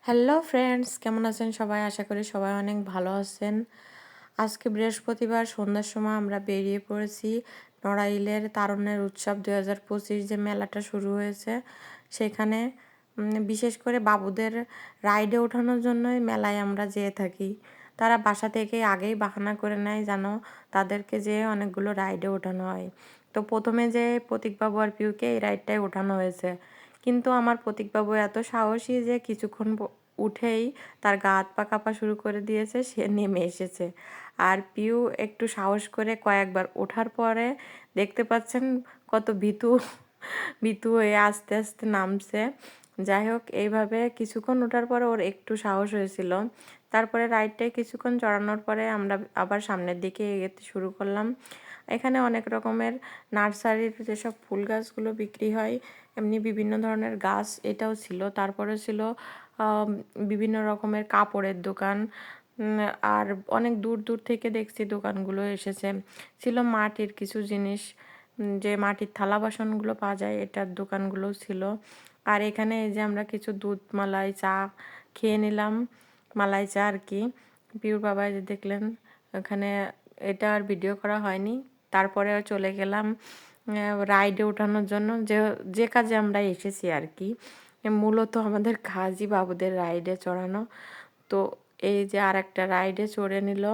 Hello friends, কেমন আছেন সবাই? আশা করি সবাই অনেক ভালো আছেন। আজকে বৃহস্পতিবার সন্ধ্যার সময় আমরা বেরিয়ে পড়েছি নড়াইলের তারুণ্যের উৎসব 2025 যে মেলাটা শুরু হয়েছে সেখানে বিশেষ করে বাবুদের রাইডে ওঠানোর জন্যই মেলায় আমরা যেয়ে থাকি। তারা বাসা থেকে আগেই বাহানা করে নেয় যেন তাদেরকে যেয়ে অনেকগুলো রাইডে ওঠানো হয়। তো প্রথমে যে প্রতীকবাবু আর পিউকে এই রাইডটায় ওঠানো হয়েছে, কিন্তু আমার প্রতীকবাবু এত সাহসী যে কিছুক্ষণ উঠেই তার গা হাত পা কাঁপা শুরু করে দিয়েছে, সে নেমে এসেছে। আর পিউ একটু সাহস করে কয়েকবার ওঠার পরে দেখতে পাচ্ছেন কত ভীতু ভীতু হয়ে আস্তে আস্তে নামছে। যাই হোক, এইভাবে কিছুক্ষণ ওঠার পরে ওর একটু সাহস হয়েছিল। তারপরে রাইডটায় কিছুক্ষণ চড়ানোর পরে আমরা আবার সামনের দিকে এগোতে শুরু করলাম। এখানে অনেক রকমের নার্সারির যেসব ফুল গাছগুলো বিক্রি হয়, এমনি বিভিন্ন ধরনের গাছ এটাও ছিল। তারপরে ছিল বিভিন্ন রকমের কাপড়ের দোকান, আর অনেক দূর দূর থেকে দেখছি দোকানগুলো এসেছে। ছিল মাটির কিছু জিনিস, যে মাটির থালা বাসনগুলো পাওয়া যায় এটার দোকানগুলো ছিল। আর এখানে এই যে আমরা কিছু দুধ মালাই চা খেয়ে নিলাম, মালাই চা আর কি। পিউর বাবা যে দেখলেন এখানে, এটা আর ভিডিও করা হয়নি। তারপরে চলে গেলাম রাইডে ওঠানোর জন্য, যে যে কাজে আমরা এসেছি আর কি। মূলত আমাদের কাজই বাবুদের রাইডে চড়ানো। তো এই যে আর একটা রাইডে চড়ে নিল।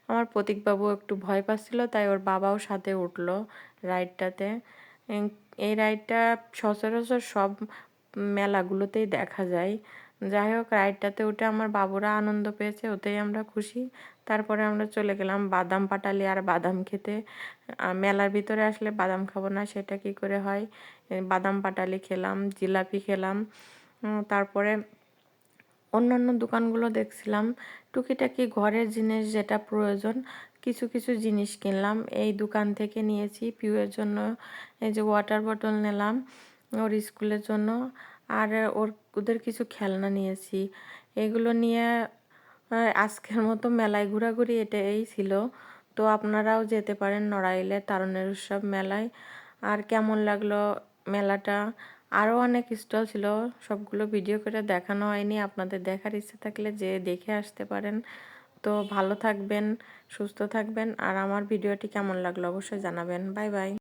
আমার প্রতীকবাবু একটু ভয় পাচ্ছিল, তাই ওর বাবাও সাথে উঠলো রাইডটাতে। এই রাইডটা সচরাচর সব মেলাগুলোতেই দেখা যায়। যাই হোক, রাইডটাতে উঠে আমার বাবুরা আনন্দ পেয়েছে, ওতেই আমরা খুশি। তারপরে আমরা চলে গেলাম বাদাম পাটালি আর বাদাম খেতে। মেলার ভিতরে আসলে বাদাম খাবো না সেটা কি করে হয়। বাদাম পাটালি খেলাম, জিলাপি খেলাম। তারপরে অন্যান্য দোকানগুলো দেখছিলাম, টুকিটাকি ঘরের জিনিস যেটা প্রয়োজন কিছু কিছু জিনিস কিনলাম। এই দোকান থেকে নিয়েছি পিউয়ের জন্য এই যে ওয়াটার বোতল নিলাম ওর স্কুলের জন্য, আর ওদের কিছু খেলনা নিয়েছি। এগুলো নিয়ে আজকের মতো মেলায় ঘোরাঘুরি এটাই ছিল। তো আপনারাও যেতে পারেন নড়াইলের তারুণ্যের উৎসব মেলায়। আর কেমন লাগলো মেলাটা? আরও অনেক স্টল ছিল, সবগুলো ভিডিও করে দেখানো হয়নি। আপনাদের দেখার ইচ্ছা থাকলে যে দেখে আসতে পারেন। তো ভালো থাকবেন, সুস্থ থাকবেন, আর আমার ভিডিওটি কেমন লাগলো অবশ্যই জানাবেন। Bye bye.